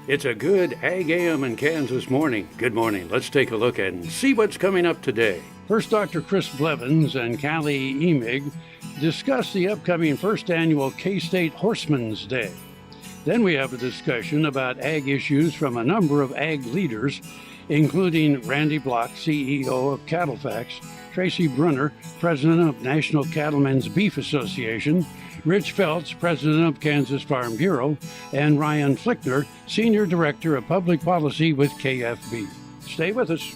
It's a good AGam in Kansas morning. Good morning. Let's take a look and see what's coming up today. First, Dr. Chris Blevins and Kallie Emig discuss the upcoming first annual K-State Horsemen's Day. Then we have a discussion about ag issues from a number of ag leaders, including Randy Blach, CEO of CattleFax, Tracy Brunner, president of National Cattlemen's Beef Association, Rich Feltz, president of Kansas Farm Bureau, and Ryan Flickner, senior director of public policy with KFB. Stay with us.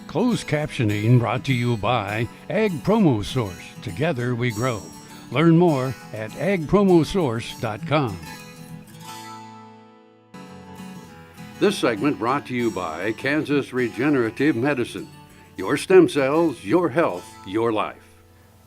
Closed captioning brought to you by Ag Promo Source. Together we grow. Learn more at agpromosource.com. This segment brought to you by Kansas Regenerative Medicine. Your stem cells, your health, your life.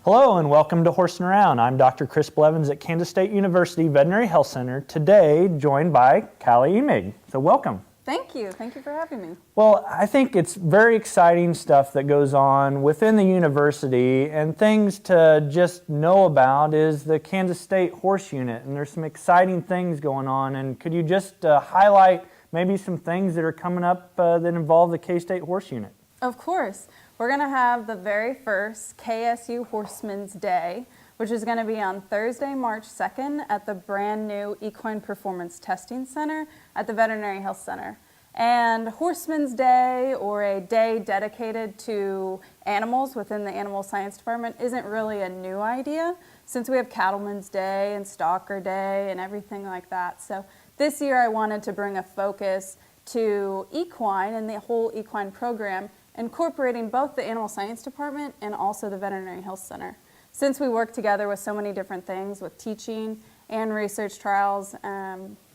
Hello and welcome to Horsing Around. I'm Dr. Chris Blevins at Kansas State University Veterinary Health Center. Today joined by Kallie Emig. So welcome. Thank you. Thank you for having me. Well, I think it's very exciting stuff that goes on within the university, and things to just know about is the Kansas State Horse Unit, and there's some exciting things going on. And could you just highlight maybe some things that are coming up that involve the K-State Horse Unit? Of course. We're going to have the very first KSU Horsemen's Day, which is going to be on Thursday, March 2nd at the brand new Equine Performance Testing Center at the Veterinary Health Center. And Horsemen's Day, or a day dedicated to animals within the Animal Science Department, isn't really a new idea, since we have Cattlemen's Day and Stalker Day and everything like that. So this year I wanted to bring a focus to equine and the whole equine program, incorporating both the Animal Science Department and also the Veterinary Health Center. Since we work together with so many different things with teaching and research trials,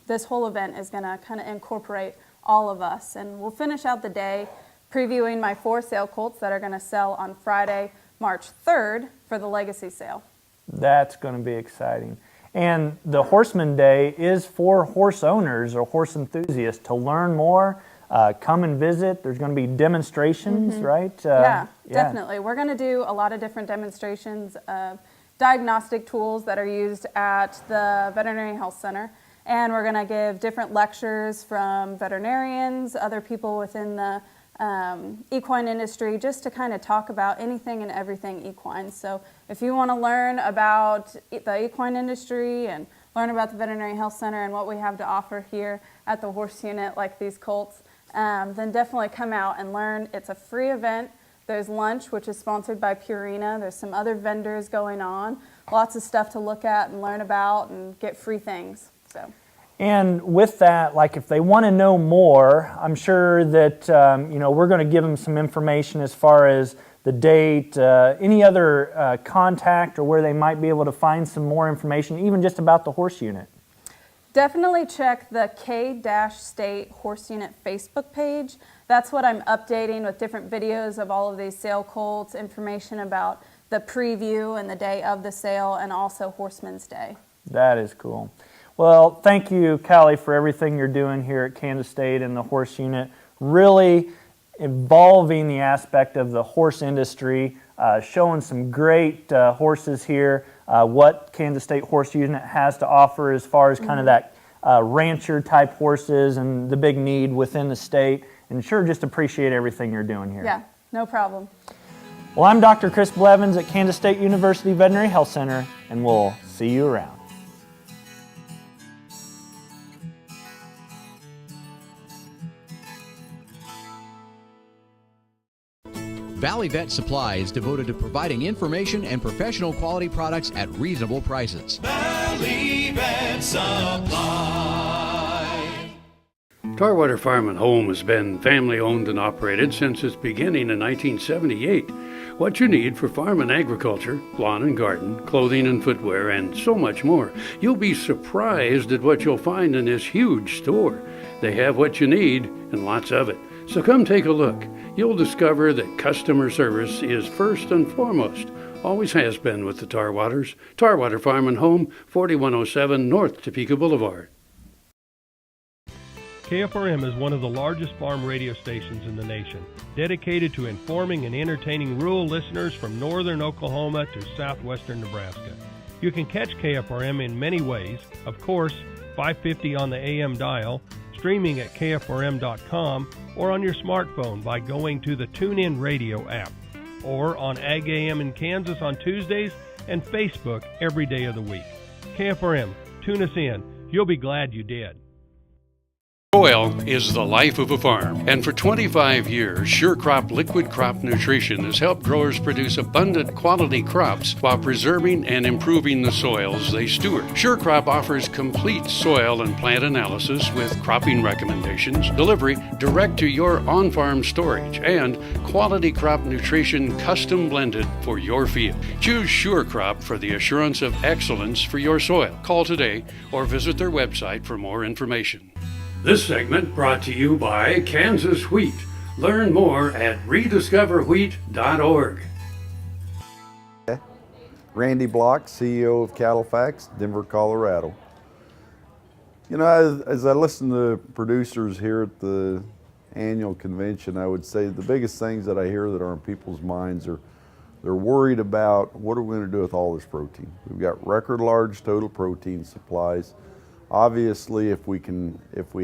this whole event is going to kind of incorporate all of us. And we'll finish out the day previewing my 4 sale colts that are going to sell on Friday, March 3rd for the Legacy sale. That's going to be exciting. And the Horseman Day is for horse owners or horse enthusiasts to learn more, come and visit. There's going to be demonstrations, right? Yeah, definitely. We're going to do a lot of different demonstrations of diagnostic tools that are used at the Veterinary Health Center. And we're going to give different lectures from veterinarians, other people within the equine industry, just to kind of talk about anything and everything equine. So if you want to learn about the equine industry and learn about the Veterinary Health Center and what we have to offer here at the horse unit, like these colts, then definitely come out and learn. It's a free event. There's lunch, which is sponsored by Purina. There's some other vendors going on. Lots of stuff to look at and learn about and get free things. So. And with that, like if they want to know more, I'm sure that we're going to give them some information as far as the date, any other contact, or where they might be able to find some more information, even just about the horse unit. Definitely check the K-State Horse Unit Facebook page. That's what I'm updating with different videos of all of these sale colts, information about the preview and the day of the sale, and also Horsemen's Day. That is cool. Well, thank you, Kallie, for everything you're doing here at Kansas State and the horse unit, really evolving the aspect of the horse industry, showing some great horses here, what Kansas State Horse Unit has to offer as far as kind of that rancher type horses and the big need within the state, and sure just appreciate everything you're doing here. Yeah, no problem. Well, I'm Dr. Chris Blevins at Kansas State University Veterinary Health Center, and we'll see you around. Valley Vet Supply is devoted to providing information and professional quality products at reasonable prices. Valley Vet Supply. Tarwater Farm and Home has been family owned and operated since its beginning in 1978. What you need for farm and agriculture, lawn and garden, clothing and footwear, and so much more. You'll be surprised at what you'll find in this huge store. They have what you need and lots of it. So come take a look. You'll discover that customer service is first and foremost. Always has been with the Tarwaters. Tarwater Farm and Home, 4107 North Topeka Boulevard. KFRM is one of the largest farm radio stations in the nation, dedicated to informing and entertaining rural listeners from northern Oklahoma to southwestern Nebraska. You can catch KFRM in many ways, of course, 550 on the AM dial, streaming at kfrm.com, or on your smartphone by going to the TuneIn Radio app, or on AGam in Kansas on Tuesdays and Facebook every day of the week. KFRM, tune us in. You'll be glad you did. Soil is the life of a farm, and for 25 years, Sure Crop Liquid Crop Nutrition has helped growers produce abundant quality crops while preserving and improving the soils they steward. Sure Crop offers complete soil and plant analysis with cropping recommendations, delivery direct to your on-farm storage, and quality crop nutrition custom blended for your field. Choose Sure Crop for the assurance of excellence for your soil. Call today or visit their website for more information. This segment brought to you by Kansas Wheat. Learn more at rediscoverwheat.org. Randy Blach, CEO of CattleFax, Denver, Colorado. You know, as I listen to producers here at the annual convention, I would say the biggest things that I hear that are on people's minds are they're worried about what are we going to do with all this protein. We've got record large total protein supplies. Obviously, if we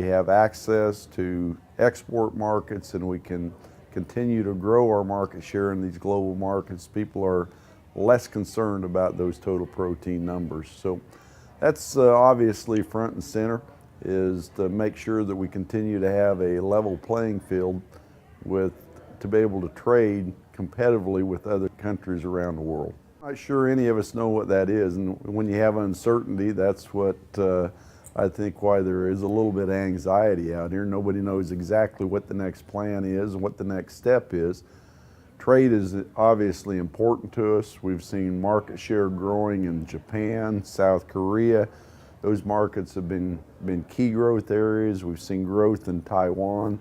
have access to export markets and we can continue to grow our market share in these global markets, people are less concerned about those total protein numbers. So that's obviously front and center, is to make sure that we continue to have a level playing field to be able to trade competitively with other countries around the world. I'm not sure any of us know what that is, and when you have uncertainty, that's what I think why there is a little bit of anxiety out here. Nobody knows exactly what the next plan is and what the next step is. Trade is obviously important to us. We've seen market share growing in Japan, South Korea. Those markets have been key growth areas. We've seen growth in Taiwan.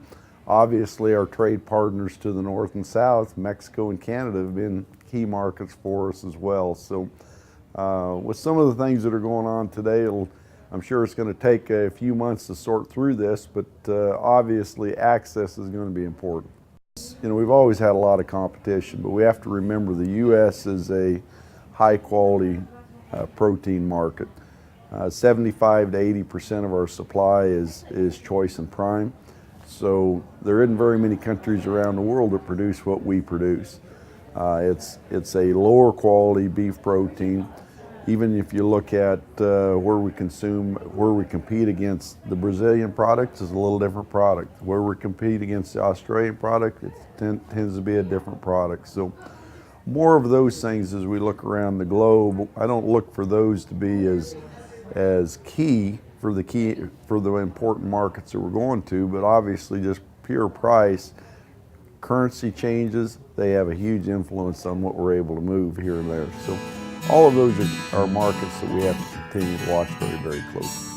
Obviously, our trade partners to the north and south, Mexico and Canada, have been key markets for us as well. So with some of the things that are going on today, I'm sure it's going to take a few months to sort through this, but obviously access is going to be important. You know, we've always had a lot of competition, but we have to remember the U.S. is a high quality protein market. 75 to 80% of our supply is choice and prime. So there isn't very many countries around the world that produce what we produce. It's a lower quality beef protein. Even if you look at where we compete against the Brazilian products, is a little different product. Where we compete against the Australian product, it tends to be a different product. So more of those things as we look around the globe. I don't look for those to be as key for the important markets that we're going to, but obviously just pure price, currency changes, they have a huge influence on what we're able to move here and there. So all of those are markets that we have to continue to watch very, very closely.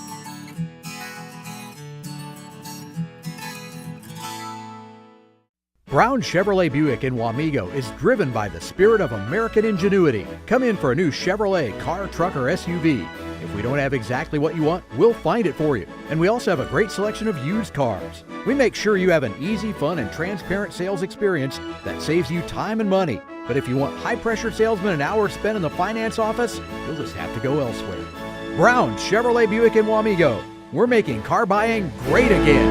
Brown Chevrolet Buick in Wamego is driven by the spirit of American ingenuity. Come in for a new Chevrolet car, truck, or SUV. If we don't have exactly what you want, we'll find it for you. And we also have a great selection of used cars. We make sure you have an easy, fun, and transparent sales experience that saves you time and money. But if you want high-pressure salesmen and hours spent in the finance office, you'll just have to go elsewhere. Brown Chevrolet Buick in Wamego. We're making car buying great again.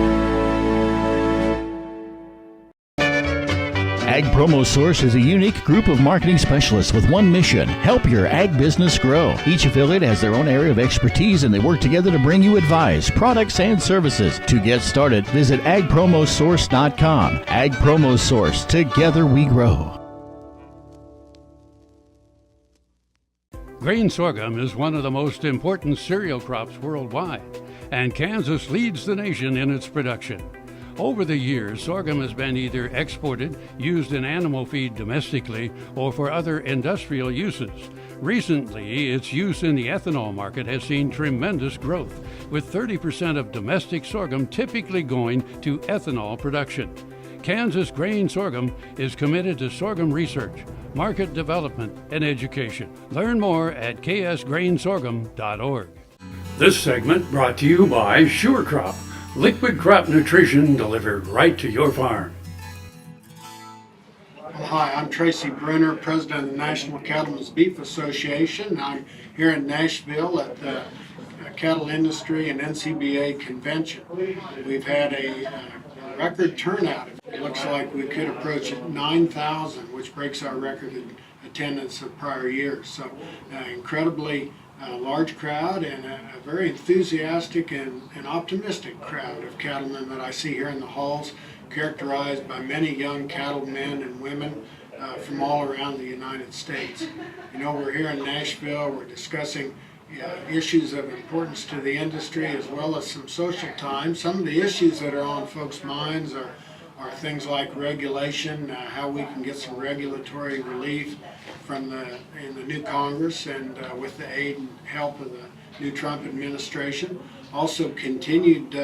Ag Promo Source is a unique group of marketing specialists with one mission: help your ag business grow. Each affiliate has their own area of expertise, and they work together to bring you advice, products, and services. To get started, visit agpromosource.com. Ag Promo Source. Together we grow. Grain sorghum is one of the most important cereal crops worldwide, and Kansas leads the nation in its production. Over the years, sorghum has been either exported, used in animal feed domestically, or for other industrial uses. Recently, its use in the ethanol market has seen tremendous growth, with 30% of domestic sorghum typically going to ethanol production. Kansas Grain Sorghum is committed to sorghum research, market development, and education. Learn more at ksgrainsorghum.org. This segment brought to you by Sure Crop. Liquid crop nutrition delivered right to your farm. Hi, I'm Tracy Brunner, President of the National Cattlemen's Beef Association. I'm here in Nashville at the Cattle Industry and NCBA Convention. We've had a record turnout. It looks like we could approach 9,000, which breaks our record in attendance of prior years. So incredibly large crowd and a very enthusiastic and optimistic crowd of cattlemen that I see here in the halls, characterized by many young cattlemen and women from all around the United States. You know, we're here in Nashville, we're discussing issues of importance to the industry as well as some social time. Some of the issues that are on folks' minds are things like regulation, how we can get some regulatory relief in the new Congress and with the aid and help of the new Trump administration. Also continued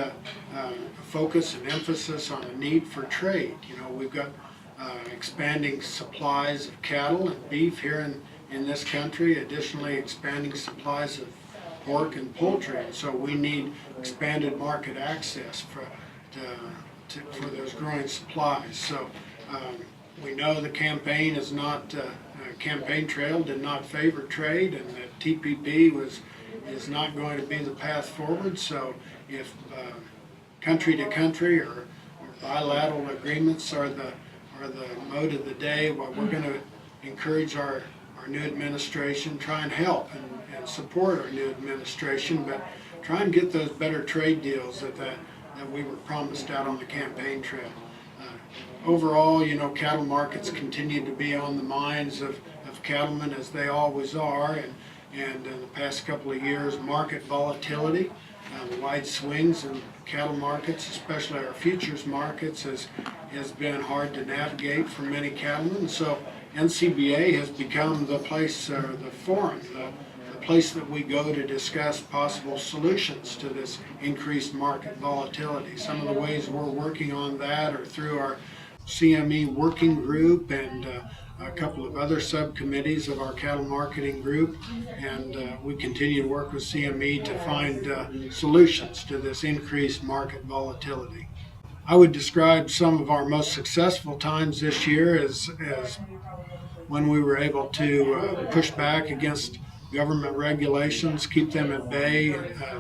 focus and emphasis on the need for trade. You know, we've got expanding supplies of cattle and beef here in this country, additionally expanding supplies of pork and poultry. And so we need expanded market access for those growing supplies. So we know the campaign is not, campaign trail did not favor trade, and that TPP is not going to be the path forward. So if country to country or bilateral agreements are the mode of the day, well, we're going to encourage our new administration, try and help and support our new administration, but try and get those better trade deals that we were promised out on the campaign trail. Overall, you know, cattle markets continue to be on the minds of cattlemen, as they always are, and in the past couple of years, market volatility, the wide swings in cattle markets, especially our futures markets, has been hard to navigate for many cattlemen. So NCBA has become the place, the forum, the place that we go to discuss possible solutions to this increased market volatility. Some of the ways we're working on that are through our CME working group and a couple of other subcommittees of our cattle marketing group, and we continue to work with CME to find solutions to this increased market volatility. I would describe some of our most successful times this year as when we were able to push back against government regulations, keep them at bay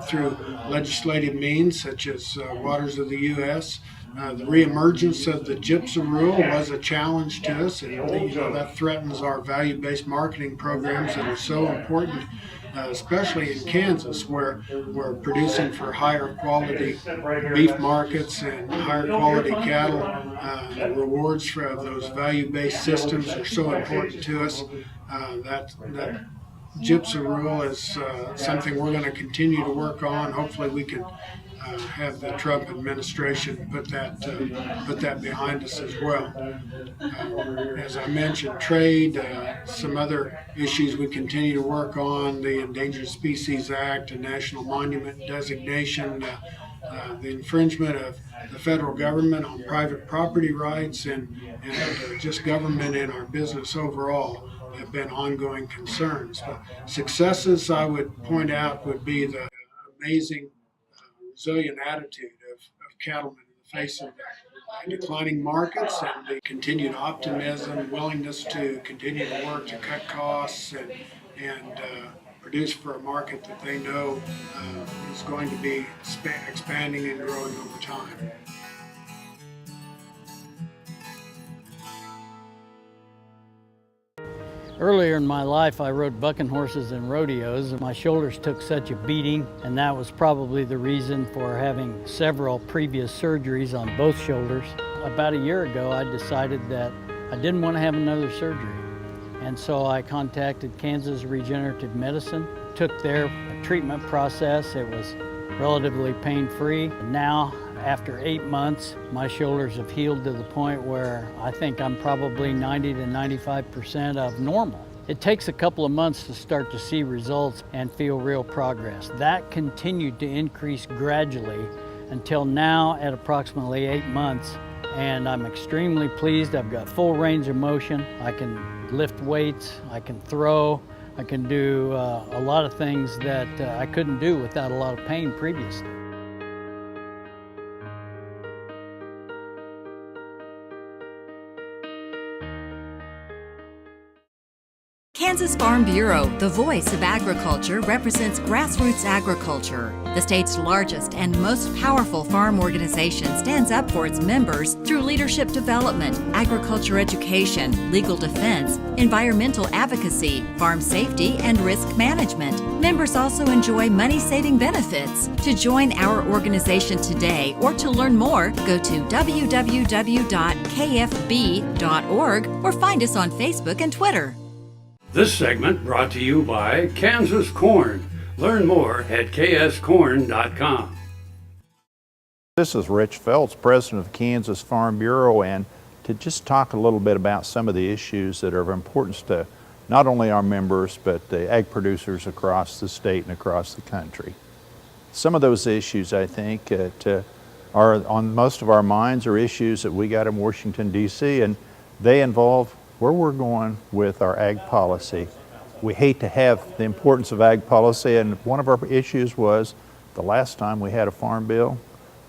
through legislative means such as Waters of the U.S. The reemergence of the gypsum rule was a challenge to us, and you know, that threatens our value-based marketing programs that are so important, especially in Kansas, where we're producing for higher quality beef markets and higher quality cattle. The rewards for those value-based systems are so important to us. That gypsum rule is something we're going to continue to work on. Hopefully we can have the Trump administration put that behind us as well. As I mentioned, trade, some other issues we continue to work on, the Endangered Species Act, a national monument designation, the infringement of the federal government on private property rights, and just government in our business overall have been ongoing concerns. But successes I would point out would be the amazing resilient attitude of cattlemen in the face of declining markets, and the continued optimism, willingness to continue to work to cut costs and produce for a market that they know is going to be expanding and growing over time. Earlier in my life, I rode bucking horses in rodeos, and my shoulders took such a beating, and that was probably the reason for having several previous surgeries on both shoulders. About a year ago, I decided that I didn't want to have another surgery, and so I contacted Kansas Regenerative Medicine, took their treatment process. It was relatively pain-free. Now, after 8 months, my shoulders have healed to the point where I think I'm probably 90 to 95% of normal. It takes a couple of months to start to see results and feel real progress. That continued to increase gradually until now at approximately 8 months, and I'm extremely pleased. I've got full range of motion. I can lift weights, I can throw, I can do a lot of things that I couldn't do without a lot of pain previously. Kansas Farm Bureau, the voice of agriculture, represents grassroots agriculture. The state's largest and most powerful farm organization stands up for its members through leadership development, agriculture education, legal defense, environmental advocacy, farm safety, and risk management. Members also enjoy money-saving benefits. To join our organization today or to learn more, go to www.kfb.org or find us on Facebook and Twitter. This segment brought to you by Kansas Corn. Learn more at kscorn.com. This is Rich Phelps, president of Kansas Farm Bureau, and to just talk a little bit about some of the issues that are of importance to not only our members, but the ag producers across the state and across the country. Some of those issues, I think, that are on most of our minds are issues that we got in Washington, D.C., and they involve where we're going with our ag policy. We hate to have the importance of ag policy, and one of our issues was the last time we had a farm bill,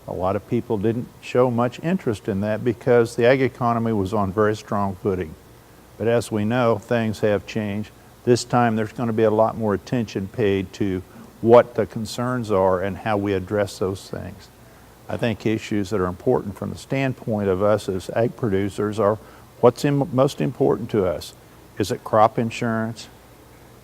a lot of people didn't show much interest in that because the ag economy was on very strong footing. But as we know, things have changed. This time there's going to be a lot more attention paid to what the concerns are and how we address those things. I think issues that are important from the standpoint of us as ag producers are what's most important to us. Is it crop insurance?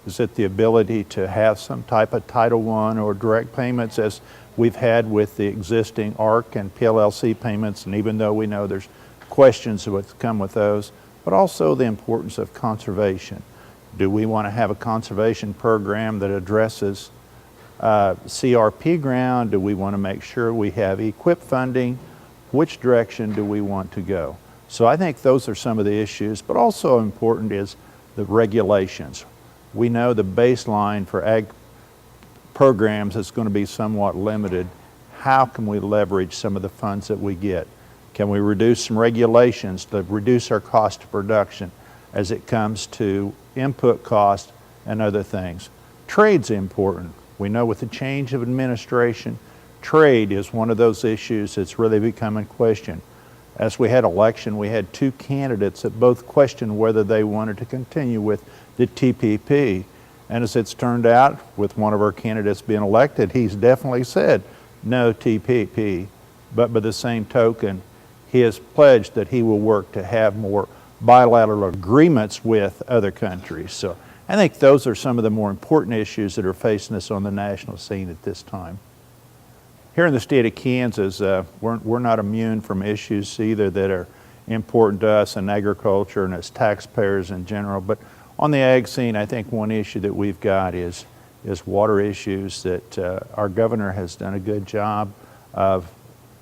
Is it the ability to have some type of Title I or direct payments as we've had with the existing ARC and PLLC payments, and even though we know there's questions of what's come with those, but also the importance of conservation. Do we want to have a conservation program that addresses CRP ground? Do we want to make sure we have EQIP funding? Which direction do we want to go? So I think those are some of the issues, but also important is the regulations. We know the baseline for ag programs is going to be somewhat limited. How can we leverage some of the funds that we get? Can we reduce some regulations to reduce our cost of production as it comes to input cost and other things? Trade's important. We know with the change of administration, trade is one of those issues that's really become in question. As we had election, we had two candidates that both questioned whether they wanted to continue with the TPP. And as it's turned out, with one of our candidates being elected, he's definitely said no TPP. But by the same token, he has pledged that he will work to have more bilateral agreements with other countries. So I think those are some of the more important issues that are facing us on the national scene at this time. Here in the state of Kansas, we're not immune from issues either that are important to us in agriculture and as taxpayers in general. But on the ag scene, I think one issue that we've got is water issues that our governor has done a good job of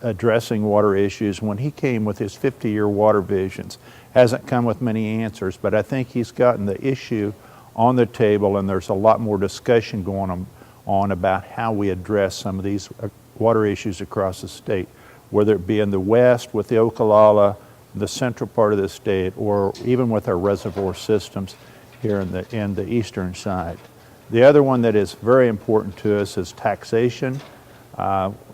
addressing water issues. When he came with his 50-year water visions, hasn't come with many answers, but I think he's gotten the issue on the table, and there's a lot more discussion going on about how we address some of these water issues across the state, whether it be in the west with the Ocala, the central part of the state, or even with our reservoir systems here in the eastern side. The other one that is very important to us is taxation.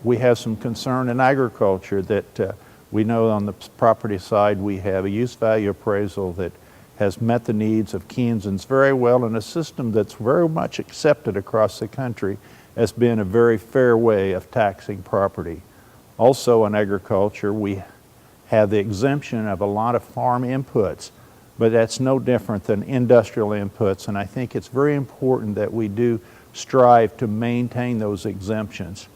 We have some concern in agriculture that we know on the property side we have a use value appraisal that has met the needs of Kansans very well, and a system that's very much accepted across the country as being a very fair way of taxing property. Also in agriculture, we have the exemption of a lot of farm inputs, but that's no different than industrial inputs, and I think it's very important that we do strive to maintain those exemptions.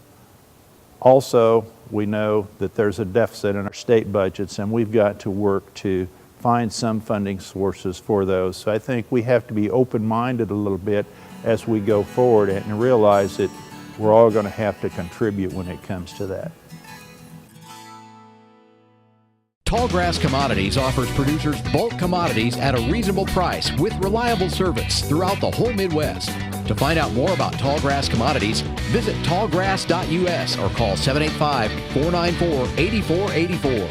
Also, we know that there's a deficit in our state budgets, and we've got to work to find some funding sources for those. So I think we have to be open-minded a little bit as we go forward and realize that we're all going to have to contribute when it comes to that. Tallgrass Commodities offers producers bulk commodities at a reasonable price with reliable service throughout the whole Midwest. To find out more about Tallgrass Commodities, visit tallgrass.us or call 785-494-8484.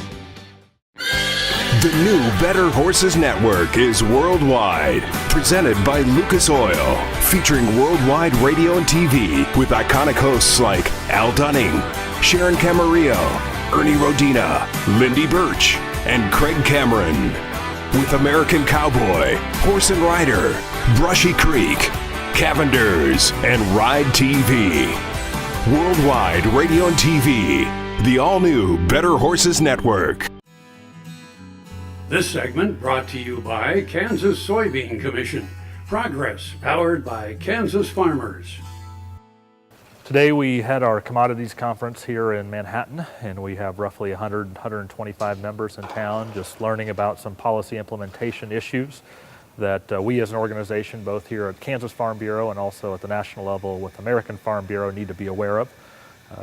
The new Better Horses Network is worldwide. Presented by Lucas Oil. Featuring worldwide radio and TV with iconic hosts like Al Dunning, Sharon Camarillo, Ernie Rodina, Lindy Birch, and Craig Cameron. With American Cowboy, Horse and Rider, Brushy Creek, Cavenders, and Ride TV. Worldwide radio and TV, the all-new Better Horses Network. This segment brought to you by Kansas Soybean Commission. Progress powered by Kansas farmers. Today we had our commodities conference here in Manhattan, and we have roughly 125 members in town just learning about some policy implementation issues that we as an organization, both here at Kansas Farm Bureau and also at the national level with American Farm Bureau, need to be aware of.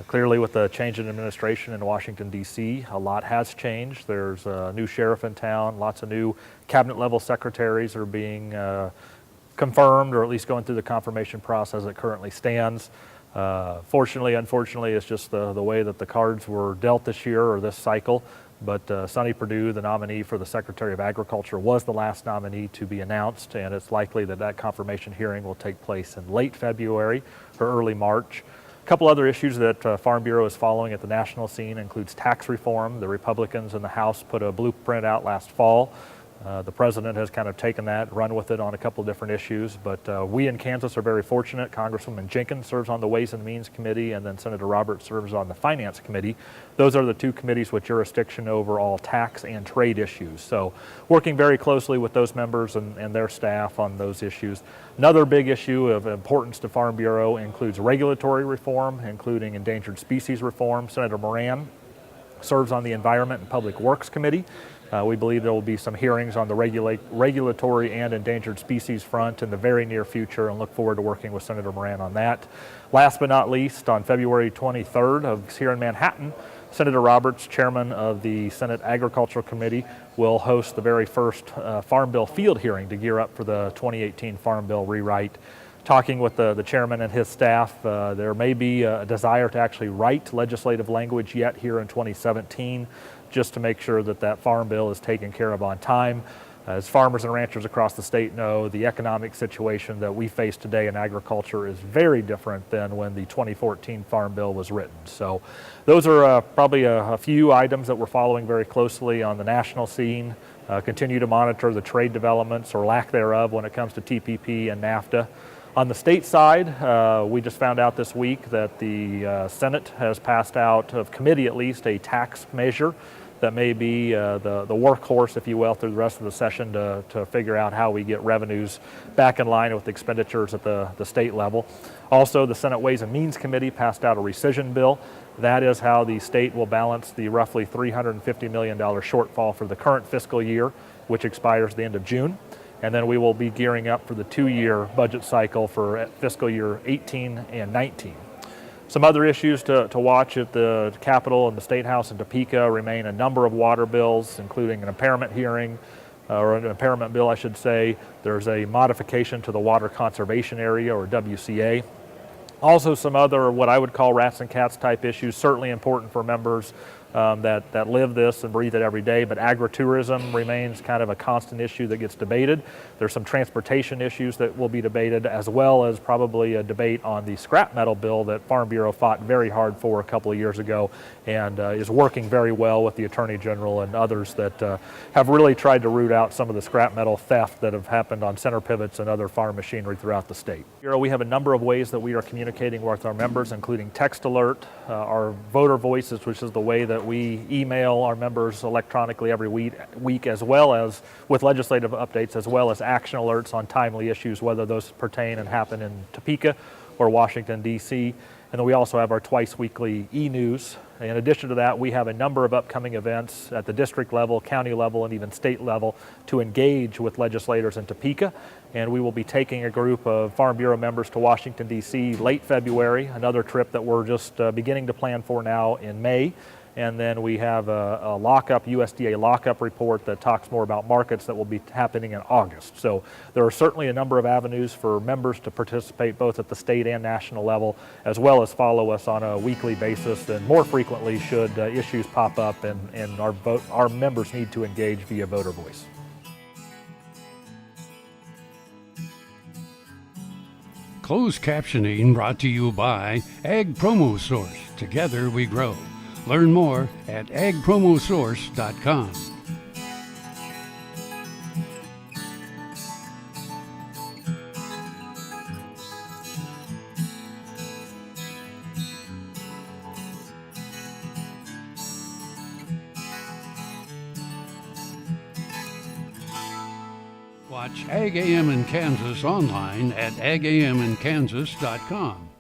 Clearly with the change in administration in Washington, D.C., a lot has changed. There's a new sheriff in town, lots of new cabinet level secretaries are being confirmed, or at least going through the confirmation process as it currently stands. Fortunately, unfortunately, it's just the way that the cards were dealt this year or this cycle. But Sonny Perdue, the nominee for the Secretary of Agriculture, was the last nominee to be announced, and it's likely that that confirmation hearing will take place in late February or early March. A couple other issues that Farm Bureau is following at the national scene includes tax reform. The Republicans in the House put a blueprint out last fall. The president has kind of taken that, run with it on a couple of different issues, but we in Kansas are very fortunate. Congresswoman Jenkins serves on the Ways and Means Committee, and then Senator Roberts serves on the Finance Committee. Those are the two committees with jurisdiction over all tax and trade issues. So working very closely with those members and their staff on those issues. Another big issue of importance to Farm Bureau includes regulatory reform, including endangered species reform. Senator Moran serves on the Environment and Public Works Committee. We believe there will be some hearings on the regulatory and endangered species front in the very near future, and look forward to working with Senator Moran on that. Last but not least, on February 23rd here in Manhattan, Senator Roberts, chairman of the Senate Agricultural Committee, will host the very first Farm Bill field hearing to gear up for the 2018 Farm Bill rewrite. Talking with the chairman and his staff, there may be a desire to actually write legislative language yet here in 2017, just to make sure that that farm bill is taken care of on time. As farmers and ranchers across the state know, the economic situation that we face today in agriculture is very different than when the 2014 Farm Bill was written. So those are probably a few items that we're following very closely on the national scene. Continue to monitor the trade developments or lack thereof when it comes to TPP and NAFTA. On the state side, we just found out this week that the Senate has passed out, of committee at least, a tax measure that may be the workhorse, if you will, through the rest of the session to figure out how we get revenues back in line with expenditures at the state level. Also, the Senate Ways and Means Committee passed out a rescission bill. That is how the state will balance the roughly $350 million shortfall for the current fiscal year, which expires the end of June. And then we will be gearing up for the two-year budget cycle for fiscal year 18 and 19. Some other issues to watch at the Capitol and the State House in Topeka remain a number of water bills, including an impairment hearing, or an impairment bill, I should say. There's a modification to the Water Conservation Area, or WCA. Also some other, what I would call rats and cats type issues, certainly important for members that live this and breathe it every day, but agritourism remains kind of a constant issue that gets debated. There's some transportation issues that will be debated, as well as probably a debate on the scrap metal bill that Farm Bureau fought very hard for a couple of years ago, and is working very well with the Attorney General and others that have really tried to root out some of the scrap metal theft that have happened on center pivots and other farm machinery throughout the state. We have a number of ways that we are communicating with our members, including text alert, our voter voices, which is the way that we email our members electronically every week, as well as with legislative updates, as well as action alerts on timely issues, whether those pertain and happen in Topeka or Washington, D.C. And then we also have our twice weekly e-news. In addition to that, we have a number of upcoming events at the district level, county level, and even state level to engage with legislators in Topeka. And we will be taking a group of Farm Bureau members to Washington, D.C. late February, another trip that we're just beginning to plan for now in May. And then we have a lockup, USDA lockup report that talks more about markets that will be happening in August. So there are certainly a number of avenues for members to participate both at the state and national level, as well as follow us on a weekly basis, and more frequently should issues pop up and our members need to engage via voter voice. Closed captioning brought to you by Ag Promo Source. Together we grow. Learn more at agpromosource.com. Watch AGam in Kansas online at agaminkansas.com.